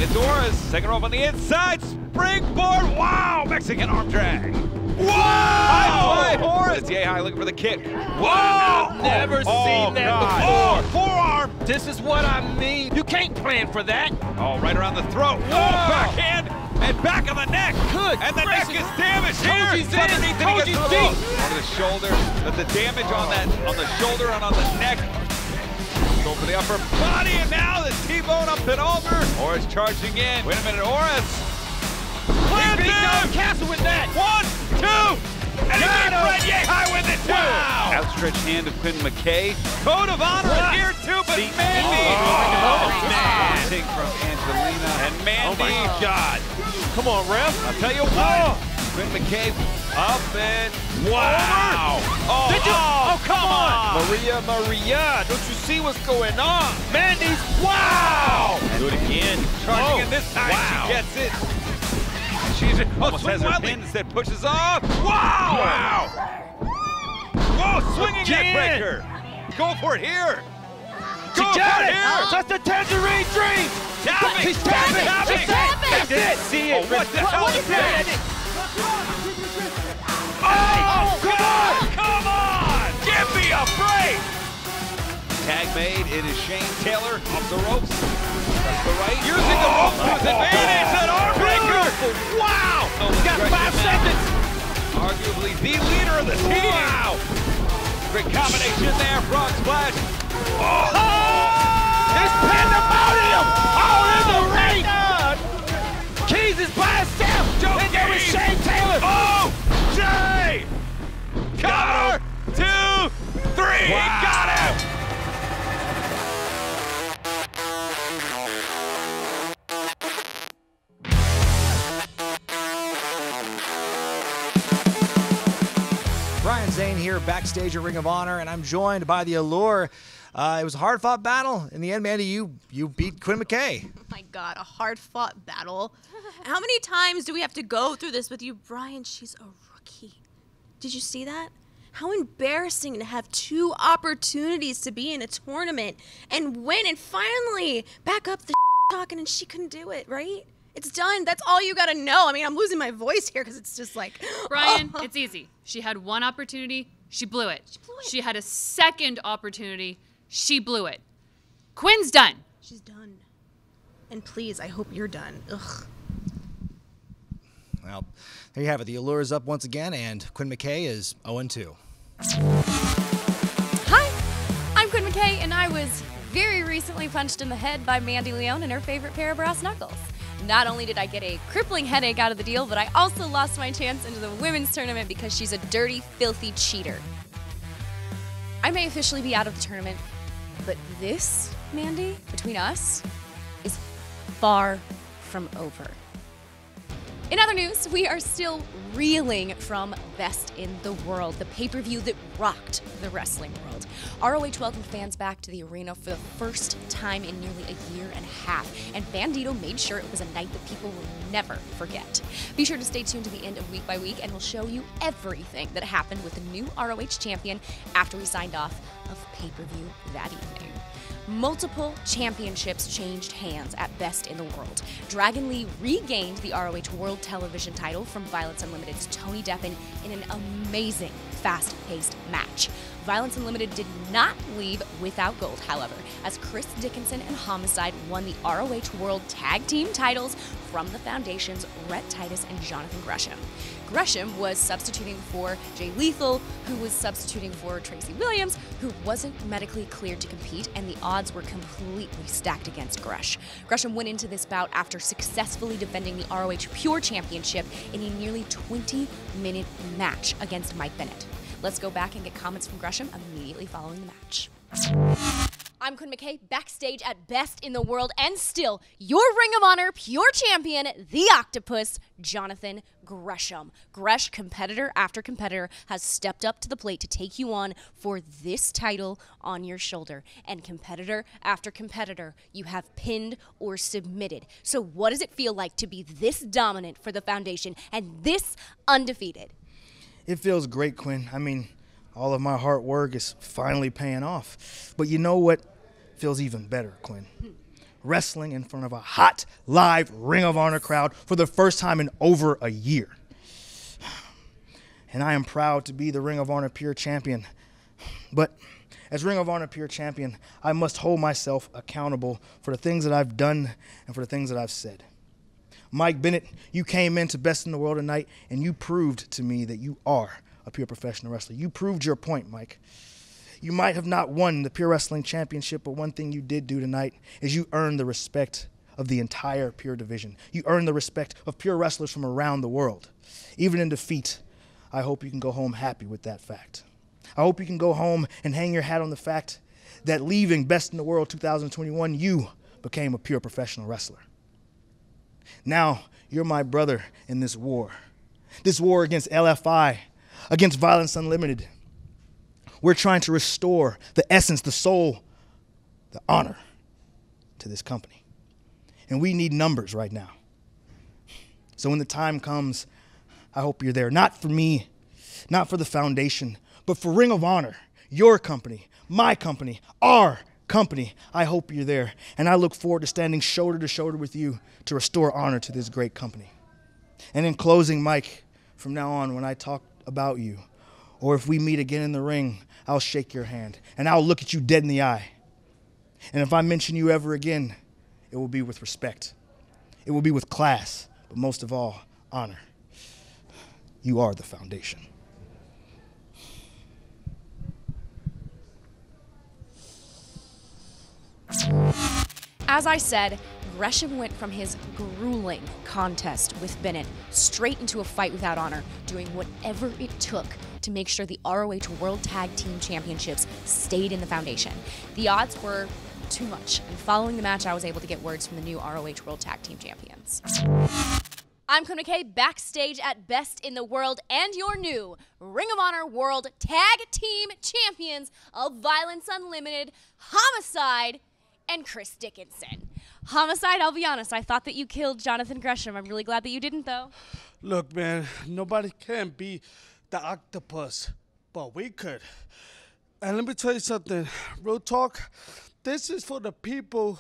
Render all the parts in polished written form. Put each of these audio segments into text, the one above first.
It's Horace, second rope on the inside, springboard, wow, Mexican arm drag. Whoa! High fly, Horace. It's Yehai looking for the kick. Whoa! Never seen that before. Oh, forearm. This is what I mean. You can't plan for that. Oh, right around the throat. Whoa! Backhand and back on the neck. Good And the neck is damaged here. Koji's It's underneath and he gets Koji's to the deep. ropes. On the shoulder, but the damage on the shoulder and on the neck. Go for the upper body, and now the T-bone up and over. Horace charging in. Wait a minute, Horace. He beat Don Castle with that. 1, 2, and he beat Fred Yehai with it too. Wow. Outstretched hand of Quinn McKay. Code of honor here too, but See? Mandy. Oh, man. Take from Angelina and Mandy. Oh my God. Come on, ref. I'll tell you what. Quinn McKay up and Wow. over. Did you? Oh, come on. Maria, don't you see what's going on? Mandy's, wow. Do it again. Charging Oh, in this time, wow. she gets it. She's almost swing has her wildly. pin, instead pushes off. Wow! Wow. Whoa, swinging Again. neck breaker. Go for it here. She Go for got it it. here. That's the tangerine dream. Tapping. She's tapping. Tapping. She's tapping. That's it. See Oh, it. what the hell What is is that? that? Oh, come on. Come on. Give me a break. Tag made. It is Shane Taylor off the ropes. That's the right. Using the ropes to his advantage. That arm breaker. Wow. He's got 5 seconds. Arguably the leader of the team. Wow. Great combination there. Frog splash. Oh. It's pandemonium all in the ring. Keys is by himself. Joe And there was Keys. Shane Taylor. Oh, Jay! Cover, 2, 3, Wow. got him! Brian Zane here backstage at Ring of Honor, and I'm joined by the Allure. It was a hard-fought battle. In the end, Mandy, you beat Quinn McKay. Oh my God, a hard-fought battle. How many times do we have to go through this with you? Brian, she's a rookie. Did you see that? How embarrassing to have 2 opportunities to be in a tournament and win and finally back up the talking and she couldn't do it, right? It's done. That's all you got to know. I mean, I'm losing my voice here because it's just like... Brian, it's easy. She had 1 opportunity. She blew it. She had a second opportunity. She blew it. Quinn's done. She's done. And please, I hope you're done. Ugh. Well, there you have it. The Allure is up once again, and Quinn McKay is 0-2. Hi, I'm Quinn McKay, and I was very recently punched in the head by Mandy Leon in her favorite pair of brass knuckles. Not only did I get a crippling headache out of the deal, but I also lost my chance into the women's tournament because she's a dirty, filthy cheater. I may officially be out of the tournament, but this, Mandy, between us, is far from over. In other news, we are still reeling from Best in the World, the pay-per-view that rocked the wrestling world. ROH welcomed fans back to the arena for the first time in nearly a year and a half, and Bandito made sure it was a night that people will never forget. Be sure to stay tuned to the end of Week by Week, and we'll show you everything that happened with the new ROH champion after we signed off of pay-per-view that evening. Multiple championships changed hands at Best in the World. Dragon Lee regained the ROH World Television title from Violence Unlimited's Tony Deppen in an amazing, fast-paced match. Violence Unlimited did not leave without gold, however, as Chris Dickinson and Homicide won the ROH World Tag Team titles from the Foundation's Rhett Titus and Jonathan Gresham. Gresham was substituting for Jay Lethal, who was substituting for Tracy Williams, who wasn't medically cleared to compete, and the odds were completely stacked against Gresh. Gresham went into this bout after successfully defending the ROH Pure Championship in a nearly 20-minute match against Mike Bennett. Let's go back and get comments from Gresham immediately following the match. I'm Quinn McKay, backstage at Best in the World, and still your Ring of Honor Pure Champion, the Octopus, Jonathan Gresham. Gresh, competitor after competitor, has stepped up to the plate to take you on for this title on your shoulder. And competitor after competitor, you have pinned or submitted. So what does it feel like to be this dominant for the Foundation and this undefeated? It feels great, Quinn. I mean, all of my hard work is finally paying off. But you know what feels even better, Quinn? wrestling in front of a hot, live Ring of Honor crowd for the first time in over a year. And I am proud to be the Ring of Honor Pure Champion. But as Ring of Honor Pure Champion, I must hold myself accountable for the things that I've done and for the things that I've said. Mike Bennett, you came into Best in the World tonight, and you proved to me that you are a pure professional wrestler. You proved your point, Mike. You might have not won the Pure Wrestling Championship, but one thing you did do tonight is you earned the respect of the entire Pure division. You earned the respect of pure wrestlers from around the world. Even in defeat, I hope you can go home happy with that fact. I hope you can go home and hang your hat on the fact that leaving Best in the World 2021, you became a pure professional wrestler. Now, you're my brother in this war against LFI, against Violence Unlimited. We're trying to restore the essence, the soul, the honor to this company. And we need numbers right now. So when the time comes, I hope you're there. Not for me, not for the foundation, but for Ring of Honor, your company, my company, our company. I hope you're there. And I look forward to standing shoulder to shoulder with you to restore honor to this great company. And in closing, Mike, from now on, when I talk about you, or if we meet again in the ring, I'll shake your hand and I'll look at you dead in the eye. And if I mention you ever again, it will be with respect. It will be with class, but most of all, honor. You are the foundation. As I said, Gresham went from his grueling contest with Bennett straight into a fight without honor, doing whatever it took to make sure the ROH World Tag Team Championships stayed in the foundation. The odds were too much, and following the match, I was able to get words from the new ROH World Tag Team Champions. I'm Quinn McKay, backstage at Best in the World, and your new Ring of Honor World Tag Team Champions of Violence Unlimited, Homicide, and Chris Dickinson. Homicide, I'll be honest, I thought that you killed Jonathan Gresham. I'm really glad that you didn't, though. Look, man, nobody can be the octopus, but we could. And let me tell you something, real talk, this is for the people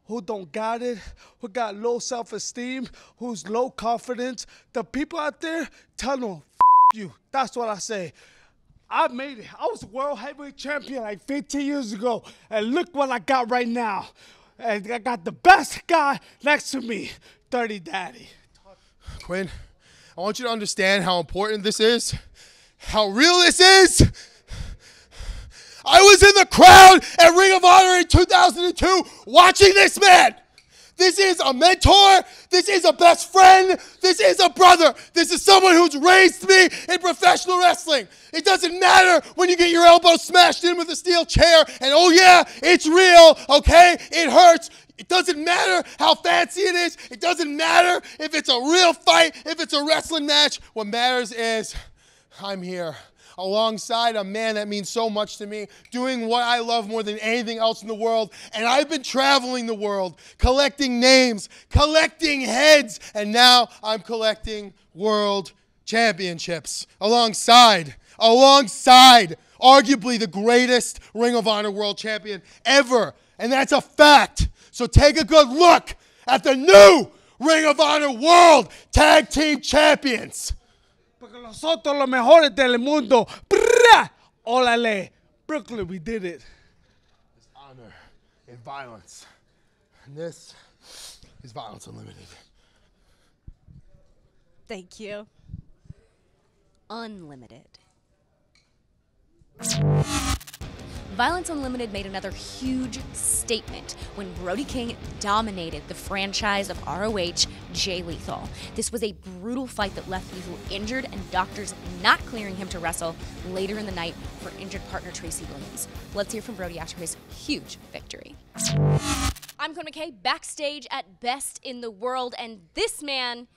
who don't got it, who got low self-esteem, who's low confidence. The people out there, tell them, you. That's what I say. I made it. I was world heavyweight champion like 15 years ago, and look what I got right now. And I got the best guy next to me, Dirty Daddy. Quinn, I want you to understand how important this is, how real this is. I was in the crowd at Ring of Honor in 2002 watching this man. This is a mentor. This is a best friend. This is a brother. This is someone who's raised me in professional wrestling. It doesn't matter when you get your elbow smashed in with a steel chair and, oh yeah, it's real, okay? It hurts. It doesn't matter how fancy it is. It doesn't matter if it's a real fight, if it's a wrestling match. What matters is I'm here alongside a man that means so much to me, doing what I love more than anything else in the world. And I've been traveling the world, collecting names, collecting heads, and now I'm collecting world championships alongside arguably the greatest Ring of Honor world champion ever. And that's a fact. So take a good look at the new Ring of Honor World Tag Team Champions. Porque nosotros los mejores del mundo. ¡Brrrah! Órale. Brooklyn, we did it. There's honor in violence. And this is Violence Unlimited. Thank you. Unlimited. Violence Unlimited made another huge statement when Brody King dominated the franchise of ROH Jay Lethal. This was a brutal fight that left Lethal injured and doctors not clearing him to wrestle later in the night for injured partner Tracy Williams. Let's hear from Brody after his huge victory. I'm Quinn McKay, backstage at Best in the World, and this man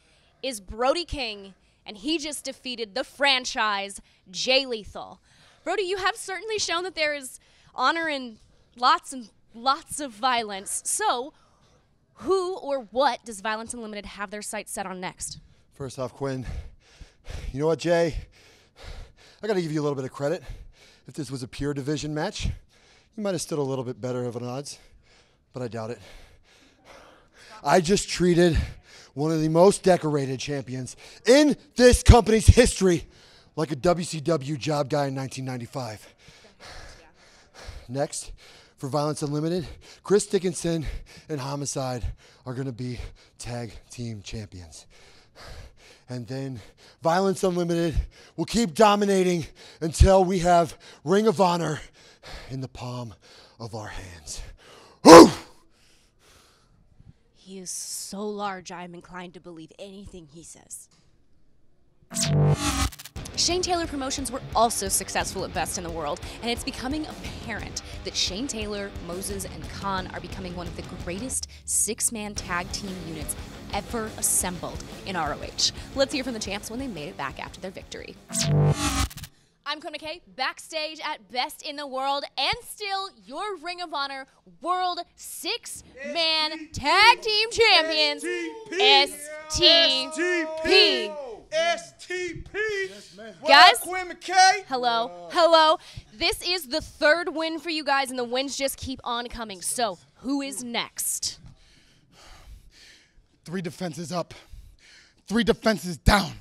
is Brody King, and he just defeated the franchise Jay Lethal. Brody, you have certainly shown that there is honor in lots and lots of violence. So, who or what does Violence Unlimited have their sights set on next? First off, Quinn, you know what, Jay? I got to give you a little bit of credit. If this was a pure division match, you might have stood a little bit better of an odds, but I doubt it. I just treated one of the most decorated champions in this company's history like a WCW job guy in 1995. Next, for Violence Unlimited, Chris Dickinson and Homicide are going to be tag team champions. And then Violence Unlimited will keep dominating until we have Ring of Honor in the palm of our hands. Woo! He is so large, I am inclined to believe anything he says. Shane Taylor Promotions were also successful at Best in the World, and it's becoming apparent that Shane Taylor, Moses, and Khan are becoming one of the greatest six-man tag team units ever assembled in ROH. Let's hear from the champs when they made it back after their victory. I'm Quinn McKay, backstage at Best in the World, and still your Ring of Honor World Six-Man Tag Team Champions, STP. STP. Yes, Guys, Quinn McKay. Hello. This is the third win for you guys, and the wins just keep on coming. So, who is next? 3 defenses up, 3 defenses down.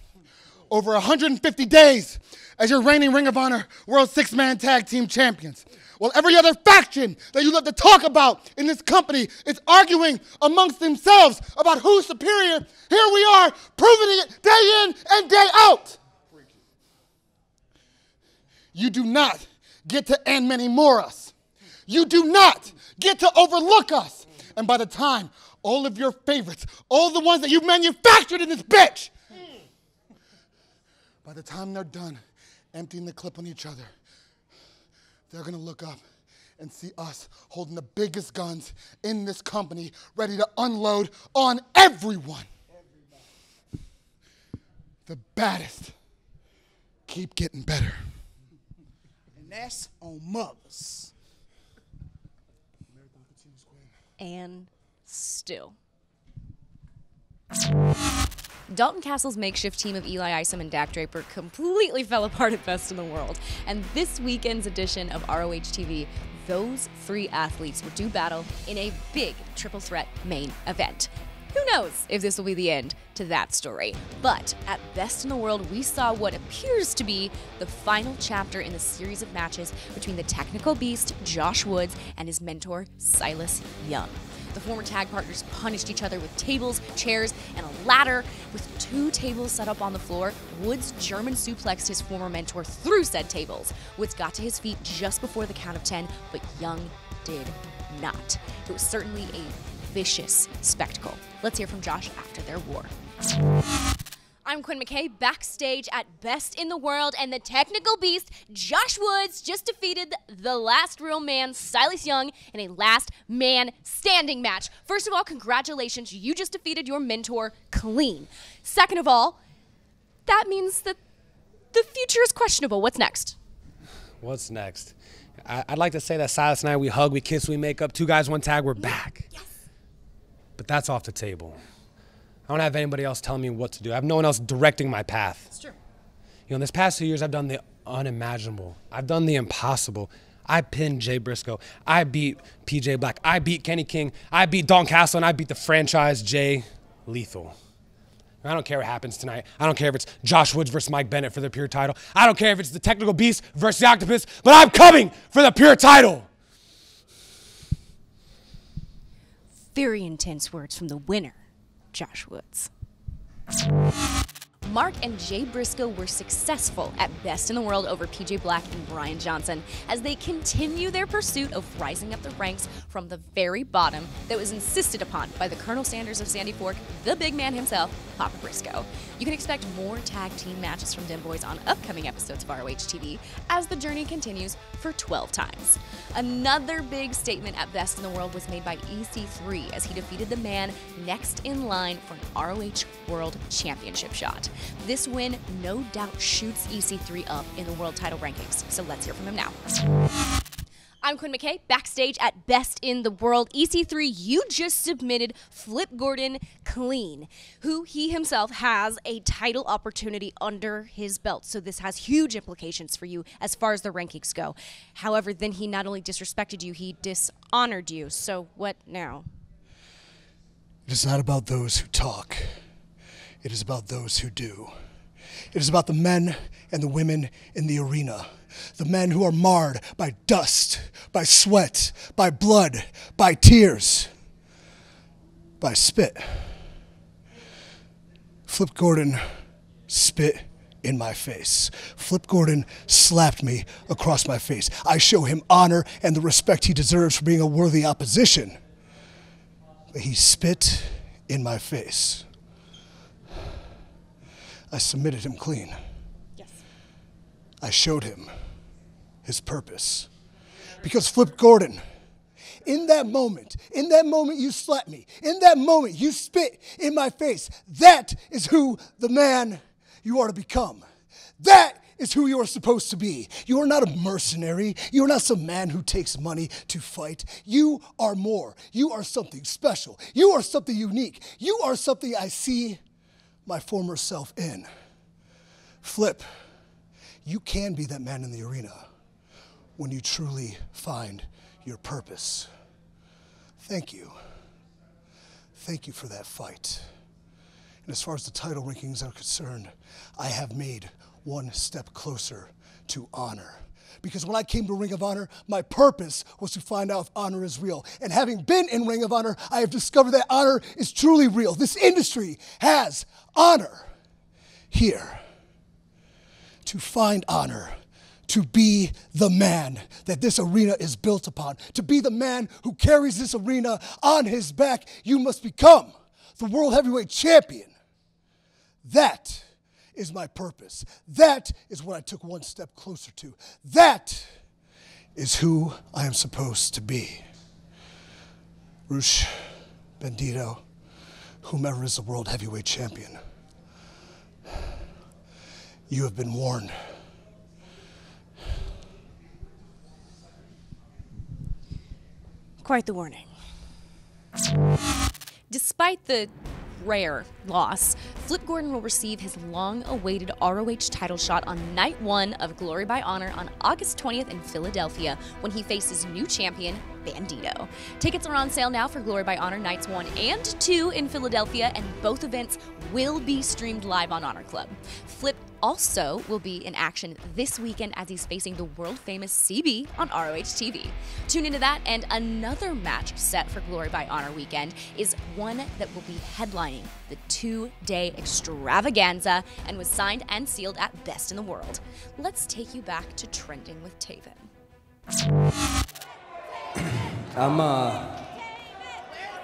Over 150 days as your reigning Ring of Honor World Six-Man Tag Team Champions. While every other faction that you love to talk about in this company is arguing amongst themselves about who's superior, here we are proving it day in and day out. You do not get to Anmanimore us. You do not get to overlook us. And by the time all of your favorites, all the ones that you manufactured in this bitch, by the time they're done emptying the clip on each other, they're going to look up and see us holding the biggest guns in this company, ready to unload on everyone. The baddest keep getting better. And that's on mothers. And still. Dalton Castle's makeshift team of Eli Isom and Dak Draper completely fell apart at Best in the World. And this weekend's edition of ROH TV, those 3 athletes will do battle in a big triple threat main event. Who knows if this will be the end to that story. But at Best in the World, we saw what appears to be the final chapter in the series of matches between the technical beast, Josh Woods, and his mentor, Silas Young. The former tag partners punished each other with tables, chairs, and a ladder. With 2 tables set up on the floor, Woods German suplexed his former mentor through said tables. Woods got to his feet just before the count of 10, but Young did not. It was certainly a vicious spectacle. Let's hear from Josh after their war. I'm Quinn McKay, backstage at Best in the World, and the technical beast, Josh Woods, just defeated the last real man, Silas Young, in a last man standing match. First of all, congratulations, you just defeated your mentor clean. Second of all, that means that the future is questionable. What's next? What's next? I'd like to say that Silas and I, we hug, we kiss, we make up. 2 guys, 1 tag, we're back. Yes. But that's off the table. I don't have anybody else telling me what to do. I have no one else directing my path. It's true. You know, in this past 2 years, I've done the unimaginable. I've done the impossible. I pinned Jay Briscoe. I beat PJ Black. I beat Kenny King. I beat Dalton Castle, and I beat the franchise Jay Lethal. I don't care what happens tonight. I don't care if it's Josh Woods versus Mike Bennett for the Pure title. I don't care if it's the Technical Beast versus the Octopus, but I'm coming for the Pure title. Very intense words from the winner, Josh Woods. Mark and Jay Briscoe were successful at Best in the World over PJ Black and Brian Johnson as they continue their pursuit of rising up the ranks from the very bottom that was insisted upon by the Colonel Sanders of Sandy Fork, the big man himself, Papa Briscoe. You can expect more tag team matches from them boys on upcoming episodes of ROH TV as the journey continues for 12 times. Another big statement at Best in the World was made by EC3 as he defeated the man next in line for an ROH World Championship shot. This win no doubt shoots EC3 up in the world title rankings, so let's hear from him now. I'm Quinn McKay, backstage at Best in the World. EC3, you just submitted Flip Gordon clean, who he himself has a title opportunity under his belt. So this has huge implications for you as far as the rankings go. However, then he not only disrespected you, he dishonored you. So what now? It is not about those who talk. It is about those who do. It is about the men and the women in the arena. The men who are marred by dust, by sweat, by blood, by tears, by spit. Flip Gordon spit in my face. Flip Gordon slapped me across my face. I show him honor and the respect he deserves for being a worthy opposition. But he spit in my face. I submitted him clean. Yes. I showed him his purpose. Because Flip Gordon, in that moment you slapped me, in that moment you spit in my face, that is who the man you are to become. That is who you are supposed to be. You are not a mercenary. You are not some man who takes money to fight. You are more. You are something special. You are something unique. You are something I see my former self in. Flip, you can be that man in the arena when you truly find your purpose. Thank you. Thank you for that fight. And as far as the title rankings are concerned, I have made one step closer to honor. Because when I came to Ring of Honor, my purpose was to find out if honor is real. And having been in Ring of Honor, I have discovered that honor is truly real. This industry has honor here. To find honor, to be the man that this arena is built upon, to be the man who carries this arena on his back, you must become the World Heavyweight Champion. That is my purpose. That is what I took one step closer to. That is who I am supposed to be. Rush, Bandito, whomever is the World Heavyweight Champion, you have been warned. Quite the warning. Despite the rare loss, Flip Gordon will receive his long-awaited ROH title shot on night 1 of Glory by Honor on August 20th in Philadelphia when he faces new champion Bandito. Tickets are on sale now for Glory by Honor nights 1 and 2 in Philadelphia, and both events will be streamed live on Honor Club. Flip also will be in action this weekend as he's facing the world-famous CB on ROH TV. Tune into that, and another match set for Glory by Honor weekend is one that will be headlining the 2-day extravaganza and was signed and sealed at Best in the World. Let's take you back to Trending with Taven.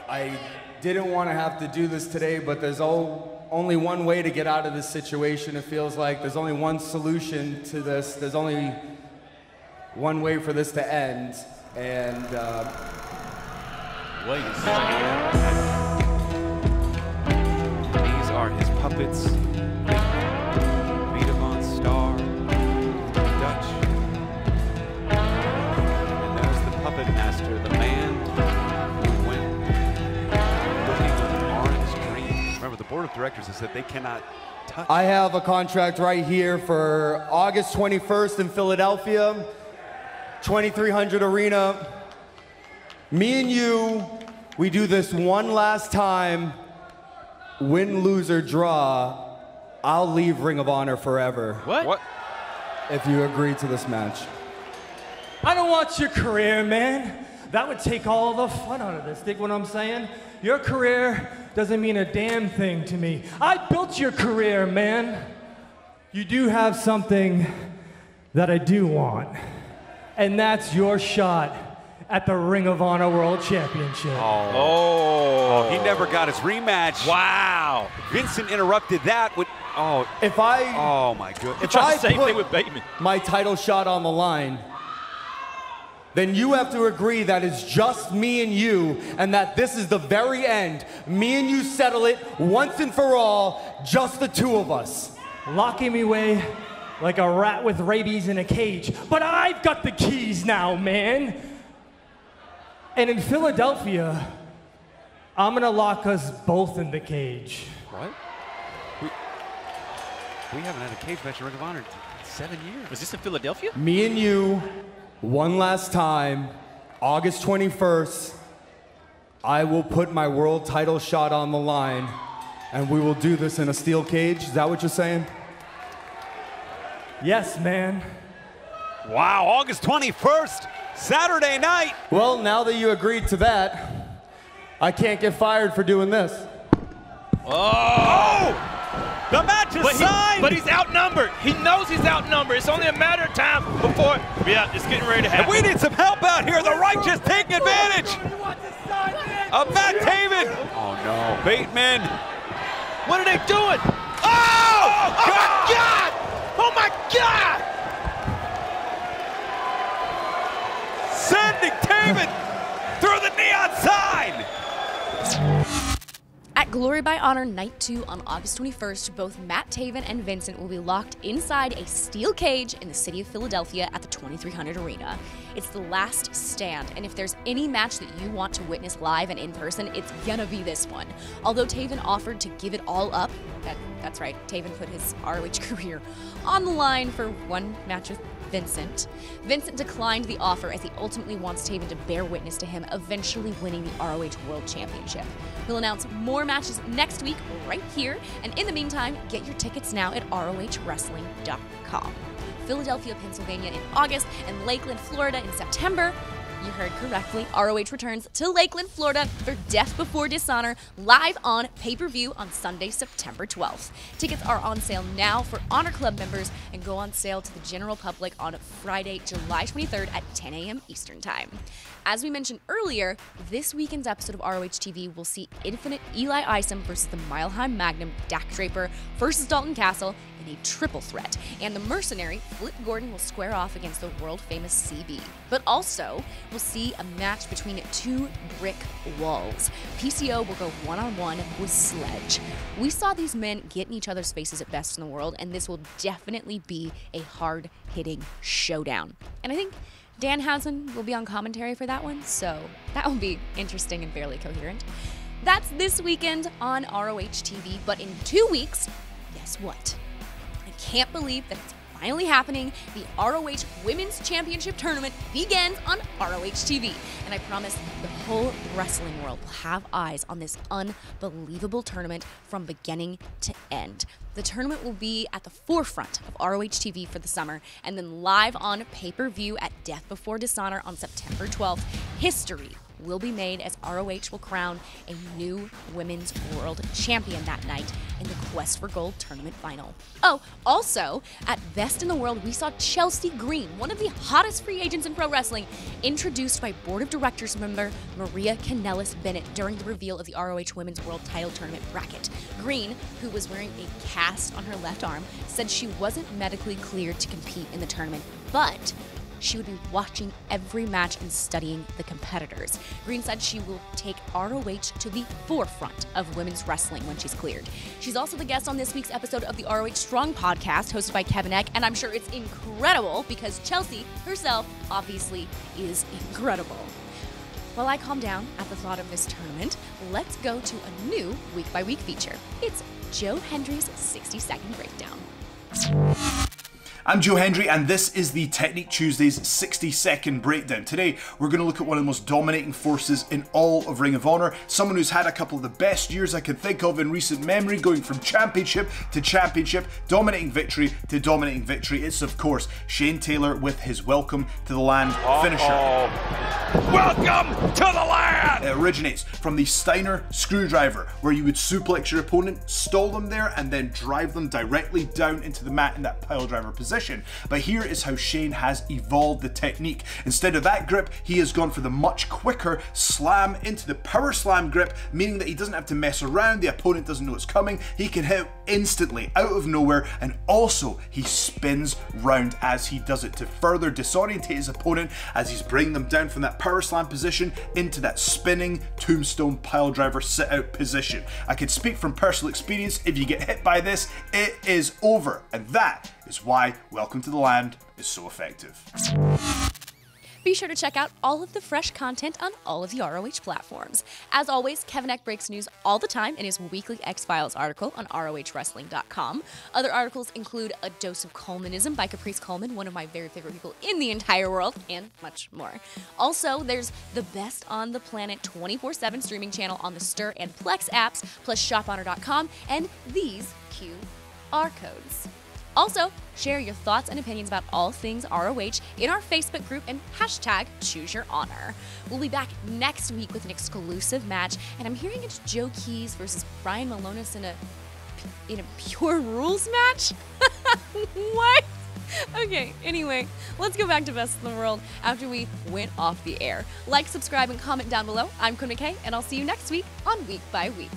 I didn't want to have to do this today, but there's only one way to get out of this situation. It feels like there's only one solution to this. There's only one way for this to end. And ladies and gentlemen, these are his puppets. Vita Von Star, Dutch. And there's the puppet master, the man who went looking at an orange dream. Remember, the board of directors has said they cannot touch. I have a contract right here for August 21st in Philadelphia, 2300 Arena. Me and you, we do this one last time. Win, lose, or draw, I'll leave Ring of Honor forever. What? If you agree to this match. I don't want your career, man. That would take all the fun out of this. Dig what I'm saying? Your career doesn't mean a damn thing to me. I built your career, man. You do have something that I do want, and that's your shot at the Ring of Honor World Championship. Oh, he never got his rematch. Wow. Vincent interrupted that with, oh my goodness. If I put my title shot on the line, then you have to agree that it's just me and you, and that this is the very end. Me and you settle it once and for all, just the two of us. Locking me away like a rat with rabies in a cage. But I've got the keys now, man. And in Philadelphia, I'm gonna lock us both in the cage. What? We haven't had a cage match in Ring of Honor in 7 years. Was this in Philadelphia? Me and you, one last time, August 21st. I will put my world title shot on the line, and we will do this in a steel cage. Is that what you're saying? Yes, man. Wow, August 21st, Saturday night. Well, now that you agreed to that, I can't get fired for doing this. Oh! The match is signed! But he's outnumbered. He knows he's outnumbered. It's only a matter of time before, yeah, it's getting ready to happen. And we need some help out here. The Righteous taking advantage of Matt Taven. Oh, no. Bateman. What are they doing? Oh! Oh my God! Oh my God! Sending Taven through the neon sign. At Glory by Honor Night 2 on August 21st, both Matt Taven and Vincent will be locked inside a steel cage in the city of Philadelphia at the 2300 Arena. It's the last stand, and if there's any match that you want to witness live and in person, it's gonna be this one. Although Taven offered to give it all up, that's right, Taven put his ROH career on the line for one match with Vincent. Vincent declined the offer as he ultimately wants Taven to bear witness to him eventually winning the ROH World Championship. We'll announce more matches next week right here, and in the meantime, get your tickets now at ROHWrestling.com. Philadelphia, Pennsylvania in August, and Lakeland, Florida in September. You heard correctly, ROH returns to Lakeland, Florida for Death Before Dishonor live on pay-per-view on Sunday, September 12th. Tickets are on sale now for Honor Club members and go on sale to the general public on Friday, July 23rd at 10 a.m. Eastern Time. As we mentioned earlier, this weekend's episode of ROH TV will see Infinite Eli Isom versus the Mile High Magnum Dak Draper versus Dalton Castle in a triple threat, and the Mercenary Flip Gordon will square off against the world-famous CB. But also, we'll see a match between two brick walls. PCO will go one-on-one with Sledge. We saw these men get in each other's faces at Best in the World, and this will definitely be a hard-hitting showdown. And I think Danhausen will be on commentary for that one, so that will be interesting and fairly coherent. That's this weekend on ROH TV, but in 2 weeks, guess what? I can't believe that it's finally happening. The ROH Women's Championship Tournament begins on ROH TV, and I promise the whole wrestling world will have eyes on this unbelievable tournament from beginning to end. The tournament will be at the forefront of ROH TV for the summer, and then live on pay-per-view at Death Before Dishonor on September 12th. History will be made as ROH will crown a new Women's World Champion that night in the Quest for Gold tournament final. Oh, also, at Best in the World, we saw Chelsea Green, one of the hottest free agents in pro wrestling, introduced by Board of Directors member Maria Kanellis-Bennett during the reveal of the ROH Women's World Title Tournament bracket. Green, who was wearing a cast on her left arm, said she wasn't medically cleared to compete in the tournament, but she would be watching every match and studying the competitors. Green said she will take ROH to the forefront of women's wrestling when she's cleared. She's also the guest on this week's episode of the ROH Strong podcast, hosted by Kevin Eck, and I'm sure it's incredible because Chelsea herself obviously is incredible. While I calm down at the thought of this tournament, let's go to a new week-by-week feature. It's Joe Hendry's 60-second breakdown. I'm Joe Hendry, and this is the Technique Tuesdays 60-second breakdown. Today, we're going to look at one of the most dominating forces in all of Ring of Honor, someone who's had a couple of the best years I can think of in recent memory, going from championship to championship, dominating victory to dominating victory. It's, of course, Shane Taylor with his Welcome to the Land finisher. Welcome to the land! It originates from the Steiner screwdriver, where you would suplex your opponent, stall them there, and then drive them directly down into the mat in that pile driver position. But here is how Shane has evolved the technique. Instead of that grip, he has gone for the much quicker slam into the power slam grip, meaning that he doesn't have to mess around, the opponent doesn't know it's coming, he can hit instantly out of nowhere, and also he spins round as he does it to further disorientate his opponent as he's bringing them down from that power slam position into that spinning tombstone pile driver sit out position. I can speak from personal experience, if you get hit by this, it is over, and that is why Welcome to the Land is so effective. Be sure to check out all of the fresh content on all of the ROH platforms. As always, Kevin Eck breaks news all the time in his weekly X-Files article on ROHWrestling.com. Other articles include A Dose of Colemanism by Caprice Coleman, one of my very favorite people in the entire world, and much more. Also, there's the Best on the Planet 24/7 streaming channel on the Stir and Plex apps, plus ShopHonor.com, and these QR codes. Also, share your thoughts and opinions about all things ROH in our Facebook group and hashtag #ChooseYourHonor. We'll be back next week with an exclusive match, and I'm hearing it's Joe Keys versus Brian Malonis in a Pure Rules match? What? Okay, anyway, let's go back to Best in the World after we went off the air. Like, subscribe, and comment down below. I'm Quinn McKay, and I'll see you next week on Week by Week.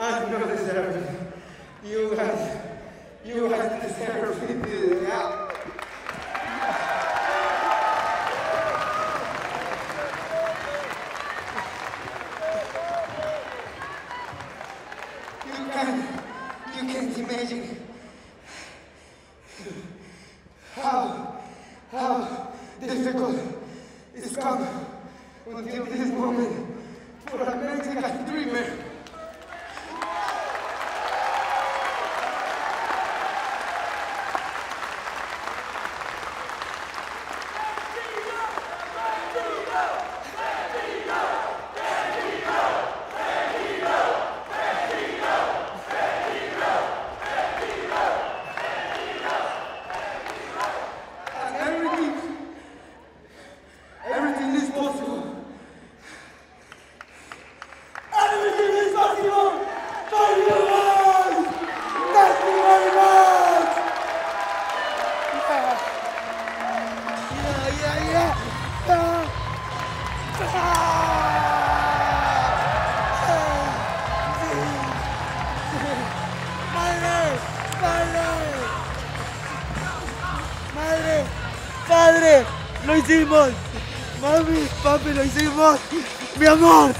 I know this everything. You guys deserve me to get out. You can't imagine how difficult it's come until this moment for a Mexican dreamer. Everything is possible. Everything is possible. For you guys. Thank you very much. Padre, lo hicimos. Mami, papi, lo hicimos. Mi amor,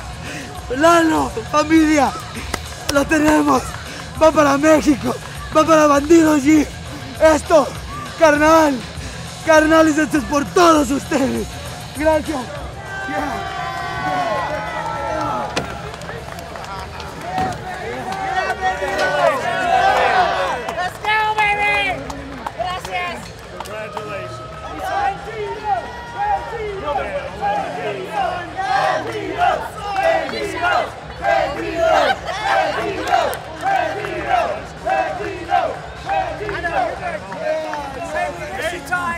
Lalo, familia, lo tenemos. Va para México, va para Bandidos G. Esto, carnal, carnales, esto es por todos ustedes. Gracias. Let's go, baby! Gracias.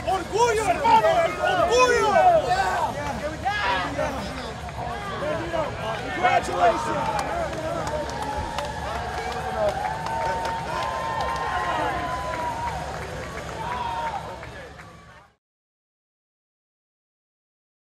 ¡Orgullo, hermano! ¡Orgullo! Congratulations!